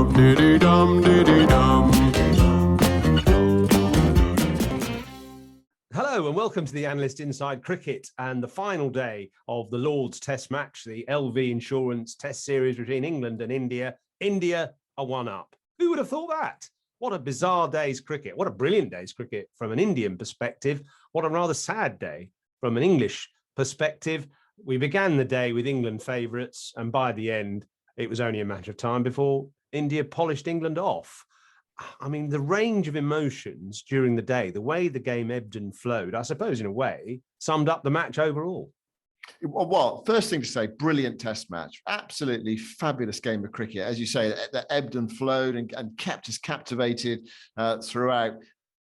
dum diddy dum diddy dum. Hello and welcome to the Analyst Inside Cricket and the final day of the Lord's Test match, the LV Insurance Test Series between England and India. India are one up. Who would have thought that? What a bizarre day's cricket. What a brilliant day's cricket from an Indian perspective. What a rather sad day from an English perspective. We began the day with England favourites, and by the end, it was only a matter of time before India polished England off. I mean, the range of emotions during the day, the way the game ebbed and flowed, I suppose in a way, summed up the match overall. Well, first thing to say, brilliant test match. Absolutely fabulous game of cricket. As you say, that ebbed and flowed and kept us captivated throughout.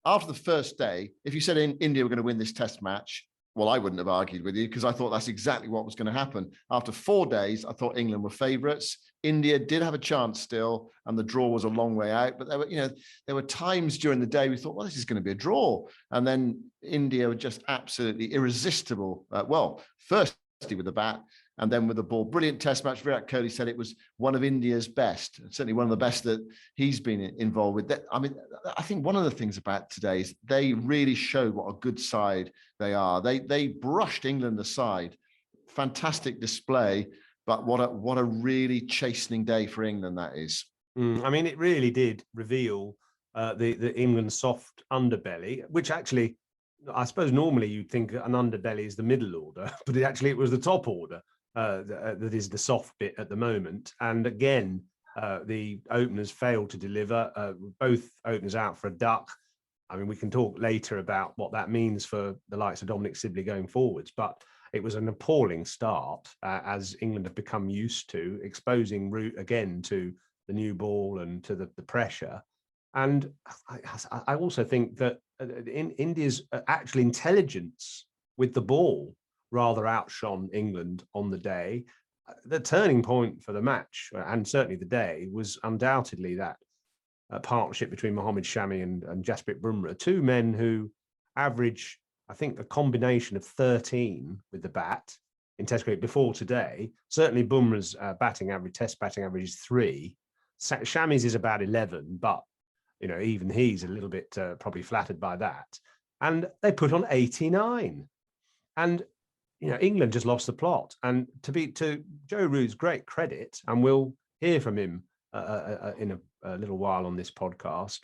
After the first day, if you said India were going to win this test match, well, I wouldn't have argued with you because I thought that's exactly what was going to happen. After 4 days, I thought England were favourites. India did have a chance still, and the draw was a long way out. But there were times during the day we thought, well, this is going to be a draw. And then India were just absolutely irresistible. Firstly with the bat, and then with the ball. Brilliant test match. Virat Kohli said it was one of India's best, certainly one of the best that he's been involved with. I mean, I think one of the things about today is they really showed what a good side they are. They brushed England aside. Fantastic display, but what a really chastening day for England that is. I mean, it really did reveal the England soft underbelly, which actually, I suppose normally you'd think an underbelly is the middle order, but it was the top order that is the soft bit at the moment. And again, the openers failed to deliver. Both openers out for a duck. I mean, we can talk later about what that means for the likes of Dominic Sibley going forwards, but it was an appalling start, as England have become used to, exposing route again to the new ball and to the pressure. And I also think that in India's actual intelligence with the ball rather outshone England on the day. The turning point for the match, and certainly the day, was undoubtedly that partnership between Mohammad Shami and Jasprit Bumrah, two men who average, I think, a combination of 13 with the bat in Test cricket before today. Certainly Bumrah's Test batting average is 3. Shami's is about 11, but even he's a little bit probably flattered by that. And they put on 89. And, England just lost the plot. And to Joe Root's great credit, and we'll hear from him in a little while on this podcast,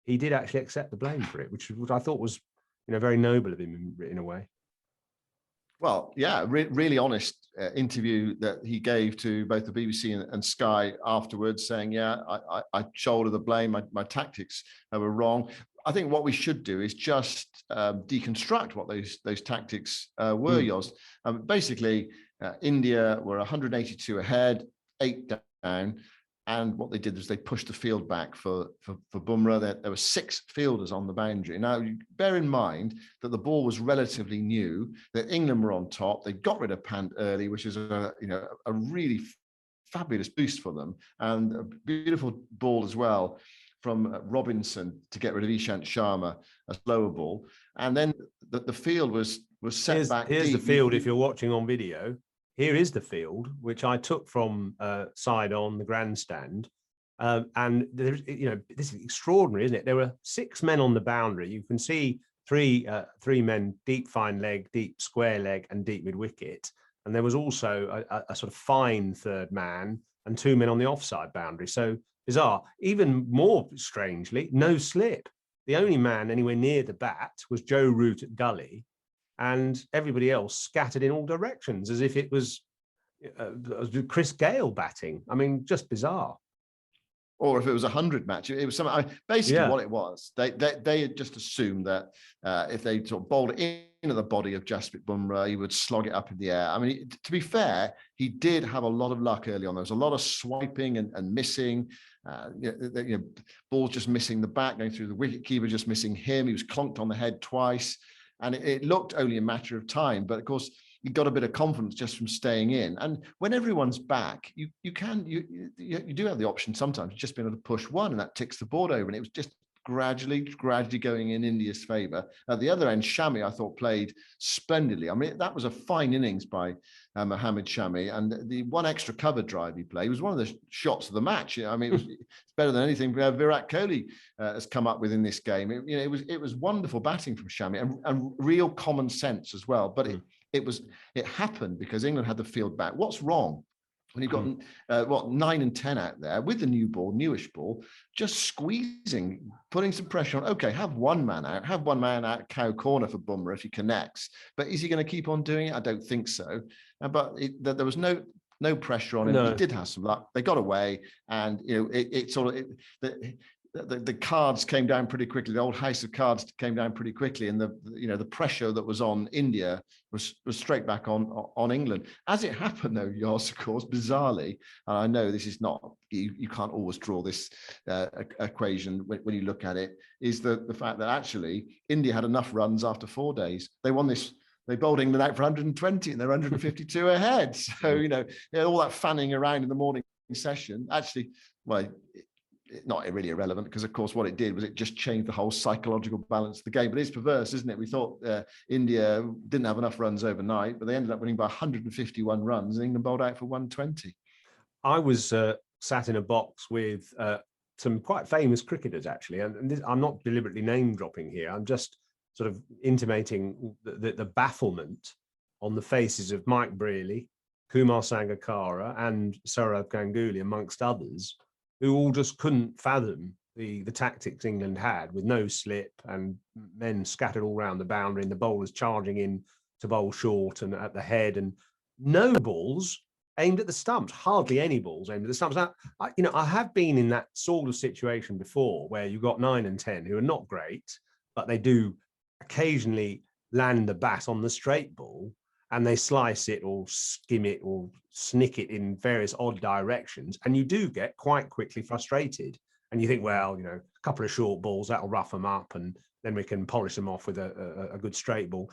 he did actually accept the blame for it, which I thought was, very noble of him in a way. Well, yeah, really honest interview that he gave to both the BBC and Sky afterwards, saying, I shoulder the blame. My tactics were wrong. I think what we should do is just deconstruct what those tactics were, Yoz. Basically, India were 182 ahead, 8 down. And what they did was they pushed the field back for Bumrah. There were 6 fielders on the boundary. Now, bear in mind that the ball was relatively new, that England were on top. They got rid of Pant early, which is a really fabulous boost for them. And a beautiful ball as well from Robinson to get rid of Ishant Sharma, a slower ball. And then the field was set back. Here's the field if you're watching on video. Here is the field, which I took from side on the grandstand. And there's, this is extraordinary, isn't it? There were 6 men on the boundary. You can see three men, deep fine leg, deep square leg, and deep mid wicket. And there was also a sort of fine third man and 2 men on the offside boundary. So bizarre. Even more strangely, no slip. The only man anywhere near the bat was Joe Root at gully, and everybody else scattered in all directions as if it was Chris Gale batting. I mean, just bizarre. Or if it was 100 match, it was something. What it was, they had just assumed that if they sort of bowled it into the body of Jasprit Bumrah, he would slog it up in the air. I mean, to be fair, he did have a lot of luck early on. There was a lot of swiping and missing. Balls just missing the bat, going through the wicketkeeper, just missing him. He was clonked on the head twice, and it looked only a matter of time. But of course, you got a bit of confidence just from staying in. And when everyone's back, you do have the option sometimes just being able to push one, and that ticks the board over. And it was just gradually going in India's favour. At the other end, Shami, I thought, played splendidly. I mean, that was a fine innings by Mohammad Shami, and the one extra cover drive he played was one of the shots of the match. I mean, it's better than anything Virat Kohli has come up with in this game. It was wonderful batting from Shami and real common sense as well. But it happened because England had the field back. What's wrong? When you've got 9 and 10 out there with the new ball, newish ball, just squeezing, putting some pressure on. Okay, have one man out, cow corner for Bumrah if he connects. But is he going to keep on doing it? I don't think so. But there was no pressure on him. No. He did have some luck. They got away, and the cards came down pretty quickly. The old house of cards came down pretty quickly, and the pressure that was on India was straight back on England. As it happened, though, Jos, of course, bizarrely, and I know this is not, you can't always draw this equation when you look at it, is the fact that actually India had enough runs after 4 days. They won this. They bowled England out for 120, and they're 152 ahead. So all that fanning around in the morning session actually, well, not really irrelevant, because of course what it did was it just changed the whole psychological balance of the game. But it's perverse, isn't it? We thought India didn't have enough runs overnight, but they ended up winning by 151 runs, and England bowled out for 120. I was sat in a box with some quite famous cricketers, actually, and I'm not deliberately name dropping here. I'm just sort of intimating the bafflement on the faces of Mike Brearley, Kumar Sangakkara, and Sourav Ganguly, amongst others, who all just couldn't fathom the tactics England had, with no slip and men scattered all around the boundary and the bowlers charging in to bowl short and at the head, and no balls aimed at the stumps, hardly any balls aimed at the stumps. Now, I have been in that sort of situation before where you've got 9 and 10 who are not great, but they do occasionally land the bat on the straight ball, and they slice it or skim it or snick it in various odd directions. And you do get quite quickly frustrated. And you think, well, a couple of short balls, that'll rough them up, and then we can polish them off with a good straight ball.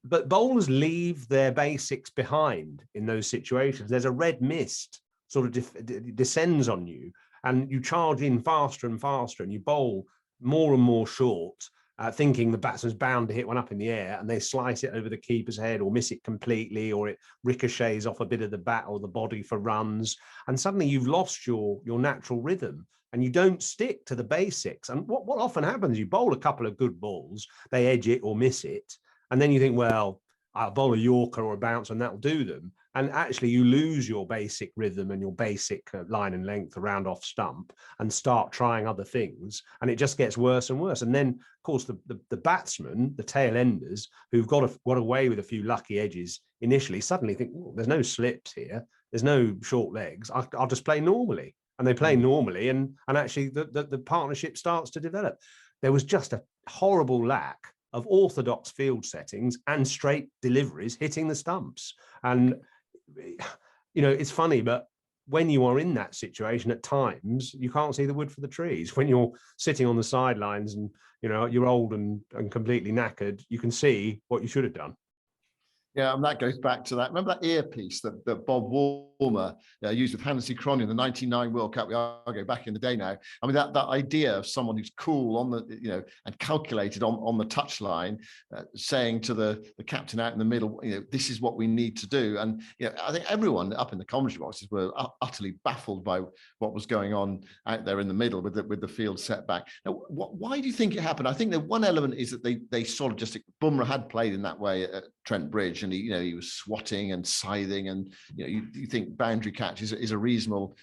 But bowlers leave their basics behind in those situations. There's a red mist sort of descends on you, and you charge in faster and faster, and you bowl more and more short, thinking the batsman's bound to hit one up in the air, and they slice it over the keeper's head or miss it completely, or it ricochets off a bit of the bat or the body for runs. And suddenly you've lost your natural rhythm, and you don't stick to the basics. And what often happens, you bowl a couple of good balls, they edge it or miss it, and then you think, well, I'll bowl a Yorker or a bouncer and that'll do them. And actually you lose your basic rhythm and your basic line and length around off stump and start trying other things. And it just gets worse and worse. And then, of course, the batsmen, the tail enders, who've got away with a few lucky edges initially, suddenly think, there's no slips here. There's no short legs. I'll just play normally. And they play normally. And actually the partnership starts to develop. There was just a horrible lack of orthodox field settings and straight deliveries hitting the stumps. And it's funny, but when you are in that situation, at times you can't see the wood for the trees. When you're sitting on the sidelines and you're old and completely knackered, you can see what you should have done. Yeah, and that goes back to that. Remember that earpiece that Bob Warmer used with Hansi Cronje in the '99 World Cup? We are going back in the day now. I mean, that idea of someone who's cool on the, and calculated on the touchline, saying to the captain out in the middle, this is what we need to do. And I think everyone up in the commentary boxes were utterly baffled by what was going on out there in the middle with the field setback. Now, why do you think it happened? I think that one element is that they sort of just, Bumrah had played in that way at Trent Bridge, and he was swatting and scything, and you think boundary catch is a reasonable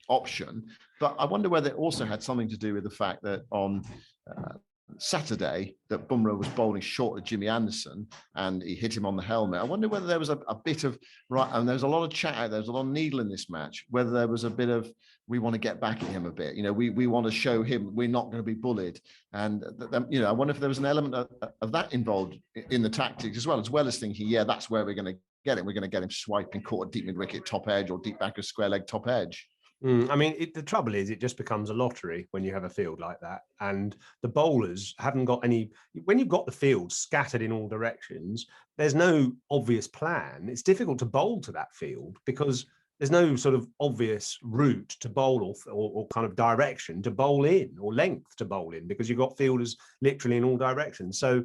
option. But I wonder whether it also had something to do with the fact that on Saturday that Bumrah was bowling short of Jimmy Anderson and he hit him on the helmet. I wonder whether there was a bit of, and there's a lot of chat out there, there's a lot of needle in this match, whether there was a bit of, we want to get back at him a bit, we want to show him we're not going to be bullied. And I wonder if there was an element of that involved in the tactics as well as thinking, that's where we're going to get him. We're going to get him swiping, caught at deep mid wicket top edge or deep back of square leg top edge. I mean, the trouble is it just becomes a lottery when you have a field like that. And the bowlers haven't got any, when you've got the field scattered in all directions, there's no obvious plan. It's difficult to bowl to that field because there's no sort of obvious route to bowl or kind of direction to bowl in or length to bowl in, because you've got fielders literally in all directions. So,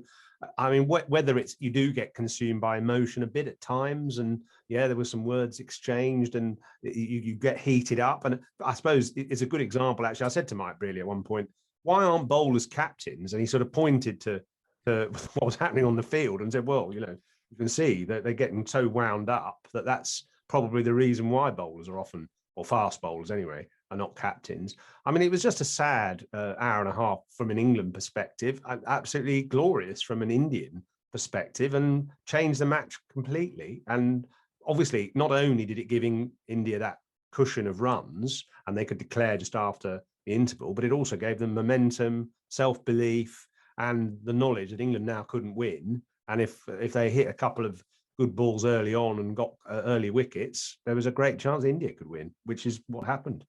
I mean, whether it's you do get consumed by emotion a bit at times, and yeah, there were some words exchanged, and you get heated up. And I suppose it's a good example. Actually, I said to Mike Brearley at one point, "Why aren't bowlers captains?" And he sort of pointed to what was happening on the field and said, "Well, you know, you can see that they're getting so wound up that's probably the reason why bowlers are often, or fast bowlers anyway, are not captains." I mean, it was just a sad hour and a half from an England perspective, absolutely glorious from an Indian perspective, and changed the match completely. And obviously, not only did it give India that cushion of runs and they could declare just after the interval, but it also gave them momentum, self-belief, and the knowledge that England now couldn't win. And if they hit a couple of good balls early on and got early wickets, there was a great chance India could win, which is what happened.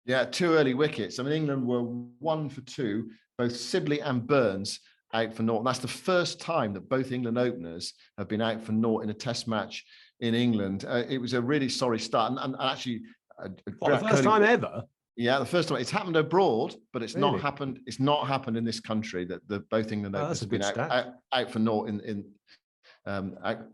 Yeah, 2 early wickets. I mean, England were 1 for 2, both Sibley and Burns out for naught. And that's the first time that both England openers have been out for naught in a test match in England. It was a really sorry start. And actually, the first time ever? Yeah, the first time. It's happened abroad, but it's Really? not happened. It's not happened in this country that both England openers have been out for naught in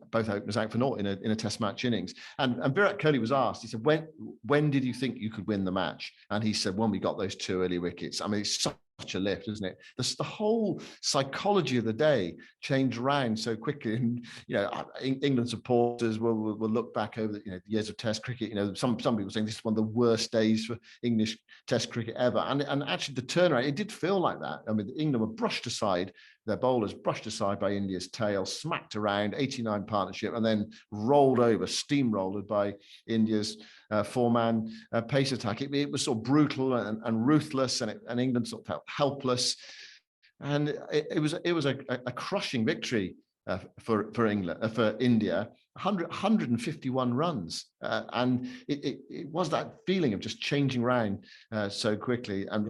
both openers out for naught in a test match innings. And Virat Kohli was asked, he said, when did you think you could win the match? And he said, when we got those 2 early wickets. I mean, it's such a lift, isn't it? The whole psychology of the day changed around so quickly. And, you know, England supporters will look back over the, you know, the years of test cricket. You know, some people saying this is one of the worst days for English test cricket ever. And actually the turnaround, it did feel like that. I mean, England were brushed aside, their bowlers brushed aside by India's tail, smacked around, 89 partnership, and then rolled over, steamrolled by India's 4-man pace attack. It was sort of brutal and ruthless, and England sort of felt helpless. And it was a crushing victory for England, for India. 151 runs, and it was that feeling of just changing around so quickly, and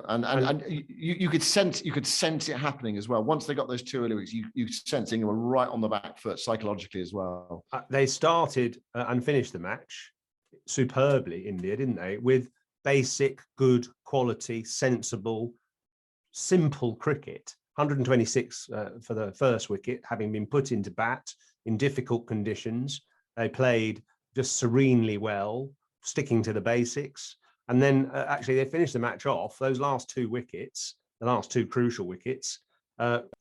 and you could sense it happening as well. Once they got those 2 early weeks, you sense England were right on the back foot psychologically as well. They started and finished the match superbly, India, didn't they? With basic, good quality, sensible, simple cricket. 126 for the first wicket, having been put into bat in difficult conditions. They played just serenely well, sticking to the basics. And then actually they finished the match off, those last 2 wickets, the last 2 crucial wickets.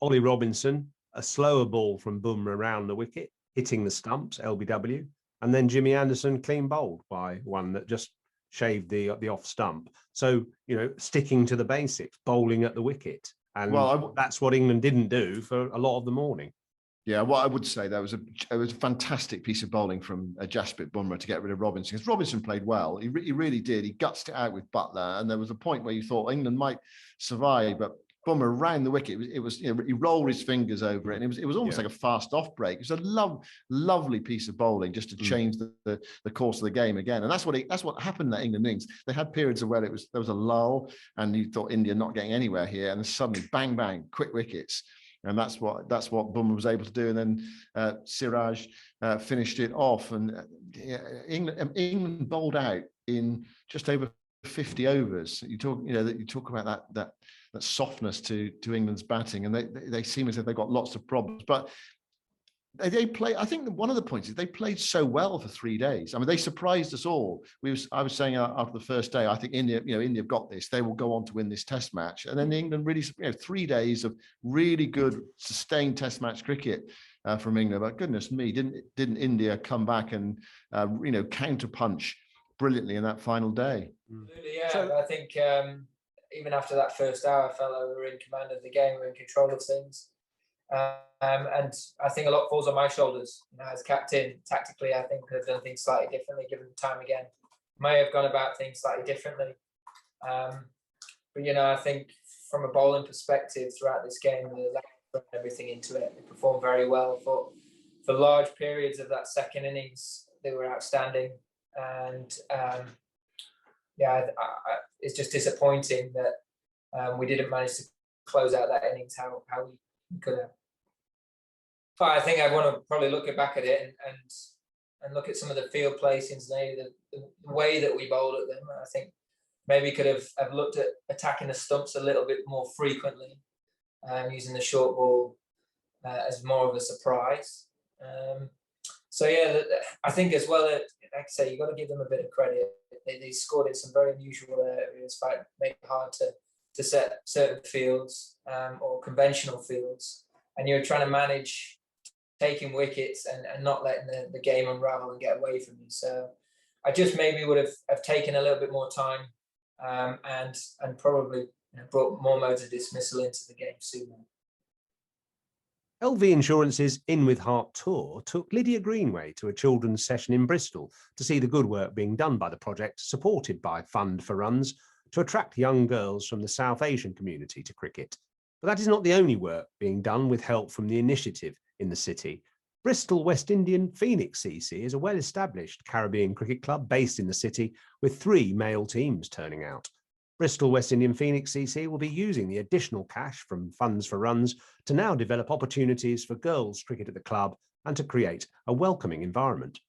Ollie Robinson, a slower ball from Bumrah around the wicket, hitting the stumps, LBW. And then Jimmy Anderson clean bowled by one that just shaved the off stump. So, you know, sticking to the basics, bowling at the wicket. And that's what England didn't do for a lot of the morning. Yeah, what I would say, it was a fantastic piece of bowling from Jasprit Bumrah to get rid of Robinson, because Robinson played well. He really did. He gutsed it out with Butler, and there was a point where you thought England might survive, but Bumrah round the wicket. It was you know, he rolled his fingers over it, and it was almost like a fast off break. It was a lovely piece of bowling just to change the course of the game again. And that's what happened in that England innings. They had periods of where there was a lull, and you thought India not getting anywhere here, and then suddenly bang bang, quick wickets. And that's what Bumrah was able to do. And then Siraj finished it off. And England bowled out in just over 50 overs. You talk about that softness to England's batting, and they seem as if they've got lots of problems. But they play. I think one of the points is they played so well for 3 days. I mean, they surprised us all. I was saying after the first day, I think India have got this. They will go on to win this Test match. And then England really, 3 days of really good sustained Test match cricket from England. But goodness me, didn't India come back and counterpunch brilliantly in that final day? Absolutely, yeah. So, I think even after that first hour, I felt like we were in command of the game, we were in control of things. And I think a lot falls on my shoulders. As captain, tactically, I think I've done things slightly differently, given the time again. May have gone about things slightly differently. But, I think from a bowling perspective throughout this game, we put everything into it. They performed very well for large periods of that second innings. They were outstanding. And, it's just disappointing that we didn't manage to close out that innings how we could have. But I think I want to probably look back at it and and look at some of the field placings, the way that we bowled at them. I think maybe could have looked at attacking the stumps a little bit more frequently, using the short ball as more of a surprise. So yeah, I think as well, like I say, you've got to give them a bit of credit. They scored in some very unusual areas, but make it hard to set certain fields or conventional fields, and you're trying to manage taking wickets and not letting the game unravel and get away from you. So I just maybe would have taken a little bit more time and probably brought more modes of dismissal into the game sooner. LV Insurance's In With Heart tour took Lydia Greenway to a children's session in Bristol to see the good work being done by the project, supported by Fund for Runs, to attract young girls from the South Asian community to cricket. But that is not the only work being done with help from the initiative in the city. Bristol West Indian Phoenix CC is a well-established Caribbean cricket club based in the city, with 3 male teams turning out. Bristol West Indian Phoenix CC will be using the additional cash from Funds for Runs to now develop opportunities for girls' cricket at the club and to create a welcoming environment.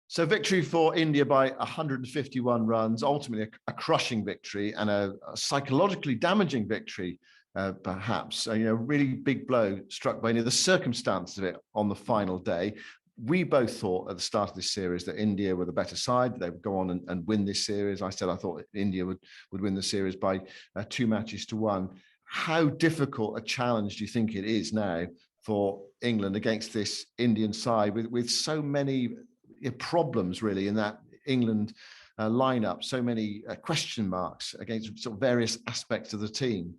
So victory for India by 151 runs, ultimately a crushing victory and a psychologically damaging victory, perhaps. Really big blow struck by India. The circumstance of it on the final day. We both thought at the start of this series that India were the better side. They would go on and win this series. I said I thought India would win the series by 2 matches to 1. How difficult a challenge do you think it is now for England against this Indian side with so many problems really in that England lineup, so many question marks against sort of various aspects of the team?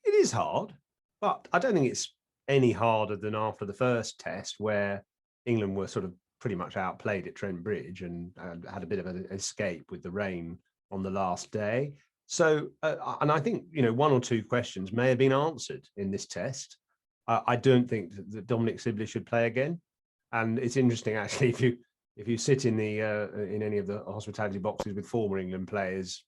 It is hard, but I don't think it's any harder than after the first test, where England were sort of pretty much outplayed at Trent Bridge and had a bit of an escape with the rain on the last day. So, and I think, 1 or 2 questions may have been answered in this test. I don't think that Dominic Sibley should play again. And it's interesting, actually, if you sit in in any of the hospitality boxes with former England players,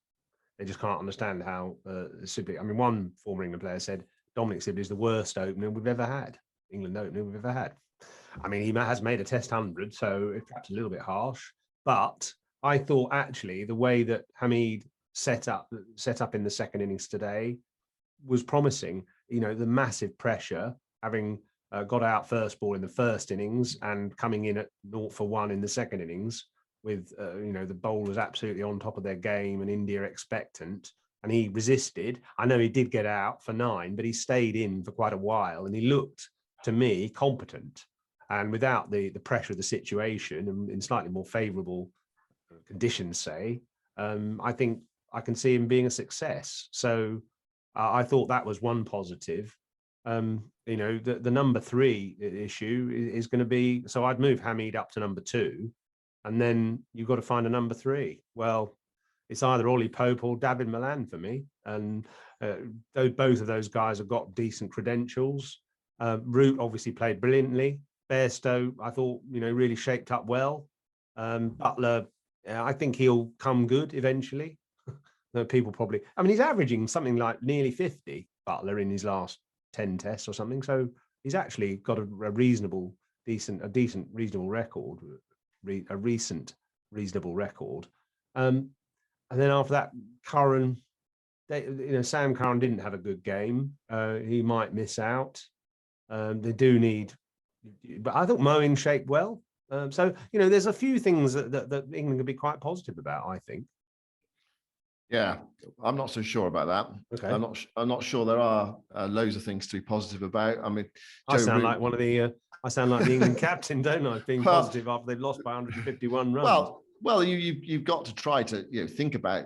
they just can't understand how Sibley. I mean, one former England player said Dominic Sibley is the worst opener we've ever had, England opener we've ever had. I mean, he has made a test 100, so it's perhaps a little bit harsh. But I thought actually the way that Hamid set up in the second innings today was promising. The massive pressure, having got out first ball in the first innings and coming in at 0 for 1 in the second innings, with the bowlers absolutely on top of their game and India expectant, and he resisted. I know he did get out for 9, but he stayed in for quite a while, and he looked to me competent. And without the pressure of the situation and in slightly more favourable conditions, say, I think I can see him being a success. So I thought that was one positive. The number 3 issue is going to be, so I'd move Hamid up to number 2, and then you've got to find a number 3. Well, it's either Ollie Pope or David Malan for me. And both of those guys have got decent credentials. Root obviously played brilliantly. Bairstow, I thought, really shaped up well. Butler, I think he'll come good eventually. People probably, he's averaging something like nearly 50, Butler, in his last 10 tests or something. So he's actually got a decent, reasonable record, a recent reasonable record. And then after that, Curran, Sam Curran didn't have a good game. He might miss out. They do need, but I thought Moeen shaped well. So there's a few things that England can be quite positive about, I think. Yeah, I'm not so sure about that. Okay, I'm not sure there are loads of things to be positive about. I mean, I sound like the England captain, don't I? Being positive after they've lost by 151 runs. Well, you've got to try to think about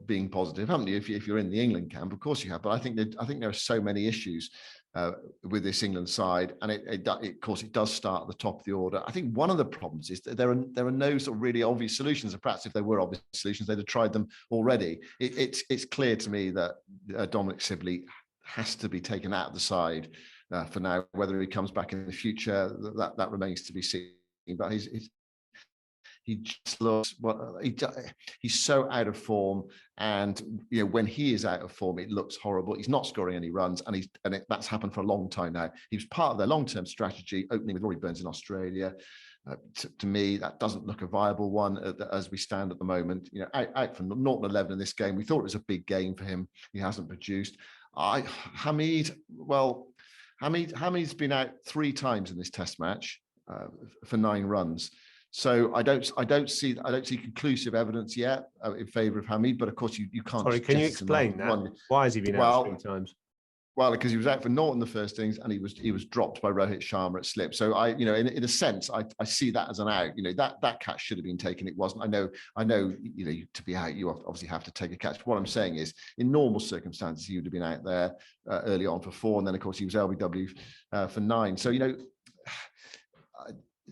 being positive, haven't you? If you're in the England camp, of course you have. But I think there are so many issues with this England side, and of course it does start at the top of the order. I think one of the problems is that there are no sort of really obvious solutions, and perhaps if there were obvious solutions, they'd have tried them already. It's clear to me that Dominic Sibley has to be taken out of the side for now. Whether he comes back in the future, that remains to be seen. But he just looks he's so out of form, and when he is out of form, it looks horrible. He's not scoring any runs, and that's happened for a long time now. He was part of their long-term strategy, opening with Rory Burns in Australia. To me, that doesn't look a viable one as we stand at the moment. Out from 0-11 in this game, we thought it was a big game for him. He hasn't produced. Hamid's been out 3 times in this Test match for 9 runs. So I don't see conclusive evidence yet in favour of Hamid. But of course, you can't. Sorry, can you explain that? Why has he been out 3 times? Well, because he was out for naught in the first innings, and he was dropped by Rohit Sharma at slip. So in a sense, I see that as an out. That catch should have been taken. It wasn't. I know. To be out, you obviously have to take a catch. But what I'm saying is, in normal circumstances, he would have been out there early on for 4, and then of course he was LBW for 9. So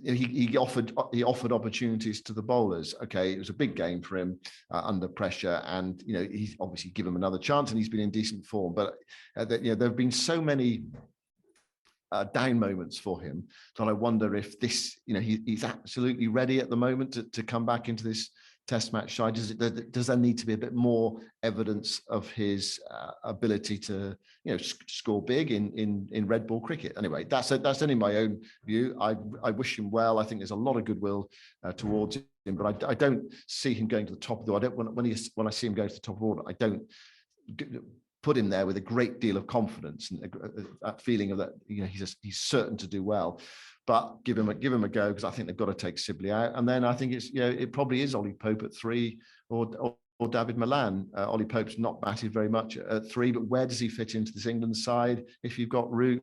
he offered opportunities to the bowlers. Okay, it was a big game for him under pressure, and he's obviously given him another chance, and he's been in decent form. But there have been so many down moments for him that I wonder if this, he's absolutely ready at the moment to come back into this Test match side. Does there need to be a bit more evidence of his ability to score big in red ball cricket? Anyway, that's only my own view. I wish him well. I think there's a lot of goodwill towards him, but I don't see him going to the top of the order. When I see him going to the top of the order, I don't put him there with a great deal of confidence and that feeling of that he's certain to do well. But give him a go, because I think they've got to take Sibley out, and then I think it probably is Ollie Pope at 3 or David Malan. Ollie Pope's not batted very much at 3, but where does he fit into this England side if you've got Root,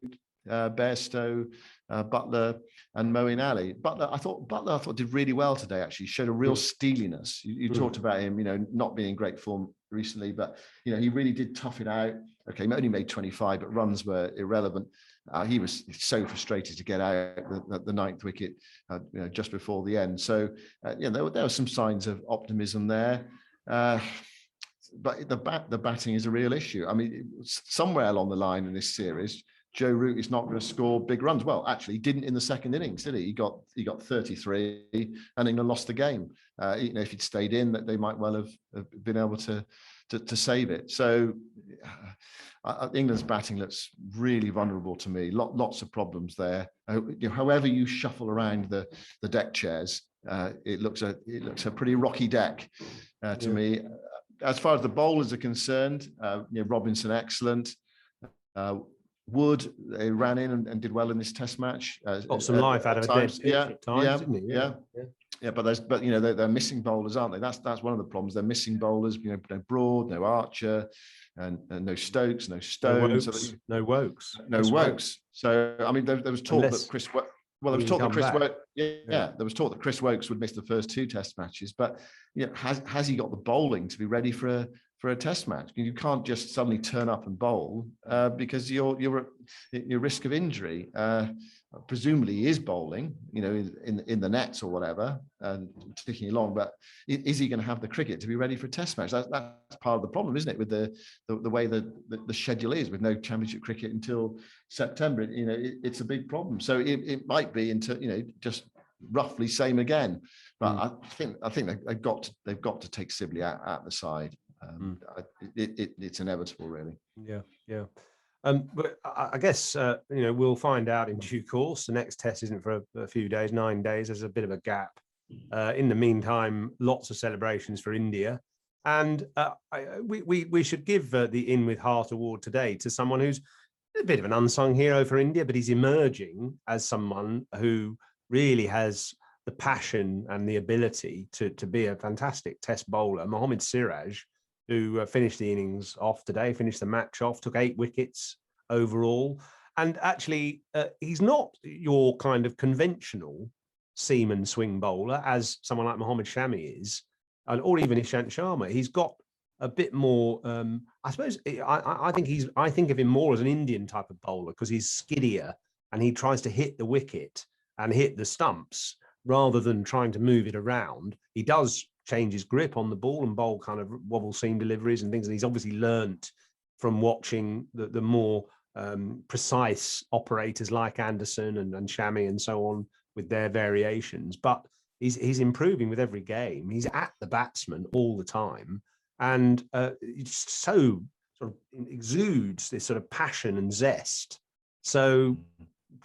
Bairstow, Butler, and Moeen Ali? Butler I thought did really well today. Actually, showed a real steeliness. You talked about him, not being in great form recently, but he really did tough it out. Okay, he only made 25, but runs were irrelevant. He was so frustrated to get out the 9th wicket just before the end. So there were some signs of optimism there. But the batting is a real issue. I mean, somewhere along the line in this series, Joe Root is not going to score big runs. Well, actually, he didn't in the second innings, did he? He got 33, and England lost the game. If he'd stayed in, that they might well have been able to save it. So England's batting looks really vulnerable to me. Lots of problems there. However you shuffle around the deck chairs, it looks a pretty rocky deck to me. As far as the bowlers are concerned, Robinson excellent. Wood, they ran in and did well in this Test match. Got some life out of it. Didn't he? Yeah, but they're missing bowlers, aren't they? That's one of the problems. They're missing bowlers. No Broad, no Archer, and no Stokes, no Stones, no Wokes. So I mean, there was talk that Chris. Well, there was talk that Chris. There was talk that Chris Wokes would miss the first 2 Test matches, but has he got the bowling to be ready for a Test match? You can't just suddenly turn up and bowl because you're at your risk of injury. Presumably he is bowling, in the nets or whatever, and ticking along. But is he going to have the cricket to be ready for a Test match? That's part of the problem, isn't it? With the way the schedule is, with no Championship cricket until September, it's a big problem. So it might be into just roughly same again. But I think they've got to take Sibley out the side. It's inevitable, really. Yeah. But I guess we'll find out in due course. The next Test isn't for a few days, 9 days. There's a bit of a gap. In the meantime, lots of celebrations for India, and we should give the In With Heart award today to someone who's a bit of an unsung hero for India, but he's emerging as someone who really has the passion and the ability to be a fantastic Test bowler. Mohammad Siraj, who finished the innings off today, finished the match off, took 8 wickets overall. And actually, he's not your kind of conventional seaman swing bowler, as someone like Mohammad Shami is, or even Ishant Sharma. He's got a bit more, I suppose, I think of him more as an Indian type of bowler, because he's skiddier and he tries to hit the wicket and hit the stumps rather than trying to move it around. He does change his grip on the ball and bowl kind of wobble seam deliveries and things. And he's obviously learnt from watching the more precise operators like Anderson and Shami and so on with their variations. But he's improving with every game. He's at the batsman all the time. And it so sort of exudes this sort of passion and zest. So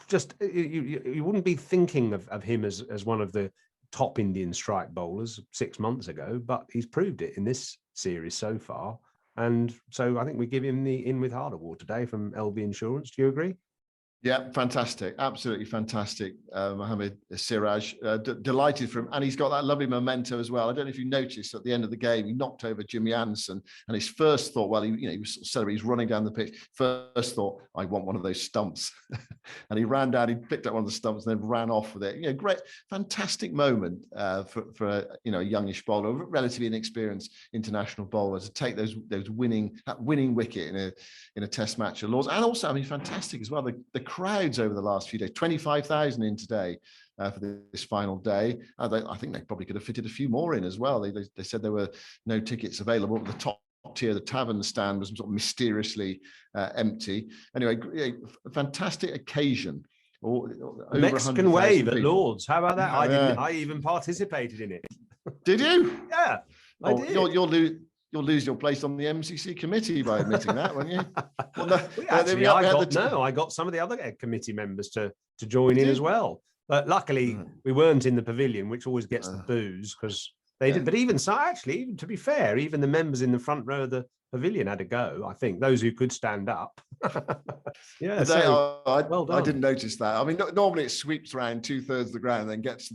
just you wouldn't be thinking of him as one of the top Indian strike bowlers 6 months ago, but he's proved it in this series so far. And so I think we give him the In With Heart award today from LV Insurance. Do you agree? Yeah, fantastic. Absolutely fantastic. Mohammed Siraj, delighted for him. And he's got that lovely memento as well. I don't know if you noticed at the end of the game, he knocked over Jimmy Anderson. And his first thought, well, he was sort of celebrating, he's running down the pitch. First thought, I want one of those stumps. And he ran down, he picked up one of the stumps and then ran off with it. Great, fantastic moment for a youngish bowler, relatively inexperienced international bowler, to take that winning wicket in a test match at Lords. And also, I mean, fantastic as well. The crowds over the last few days, 25,000 in today for this final day. I think they probably could have fitted a few more in as well. They said there were no tickets available. The top tier, the tavern stand, was sort of mysteriously empty. Anyway, a fantastic occasion. Mexican wave at Lords. How about that? Yeah. I even participated in it. Did you? Yeah, I did. You'll lose your place on the MCC committee by admitting that, won't you? Well, no, I got some of the other committee members to join in as well. But luckily, we weren't in the pavilion, which always gets the boos because they did. But even so, actually, even to be fair, even the members in the front row of the pavilion had a go. I think those who could stand up. Yeah, well done. I didn't notice that. I mean, normally it sweeps around 2/3 of the ground and then gets to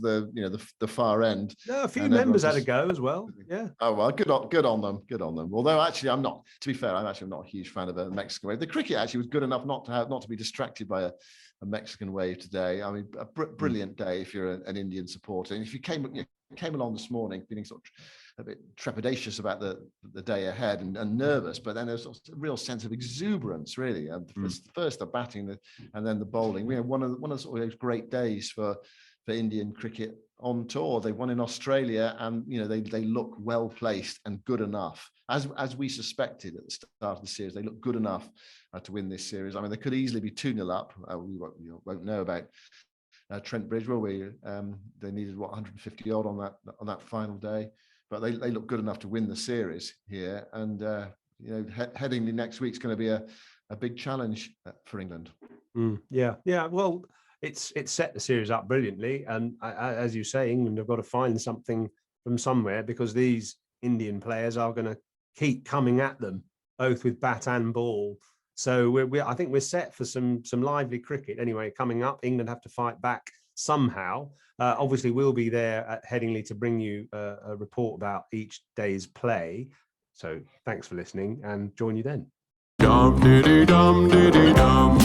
the far end. No, a few members had a go as well. Yeah. Oh well, good on them. Good on them. Although actually, I'm not. To be fair, I'm not a huge fan of the Mexican wave. The cricket actually was good enough not to be distracted by a Mexican wave today. I mean, a brilliant day if you're an Indian supporter. And if you came along this morning feeling sort of a bit trepidatious about the day ahead and nervous, but then there's a real sense of exuberance, really. First the batting, and then the bowling. We had one of those great days for Indian cricket on tour. They won in Australia, and they look well placed and good enough, as we suspected at the start of the series. They look good enough to win this series. I mean, they could easily be 2-0 up. We won't know about Trent Bridge, will we? They needed 150 odd on that final day, but they look good enough to win the series here. And heading the next week's going to be a big challenge for England. Yeah. Well, it's set the series up brilliantly, and as you say, England have got to find something from somewhere, because these Indian players are going to keep coming at them, both with bat and ball. So I think we're set for some lively cricket. Anyway, coming up, England have to fight back somehow. Obviously, we'll be there at Headingley to bring you a report about each day's play. So thanks for listening, and join you then. Dum diddy dum diddy dum.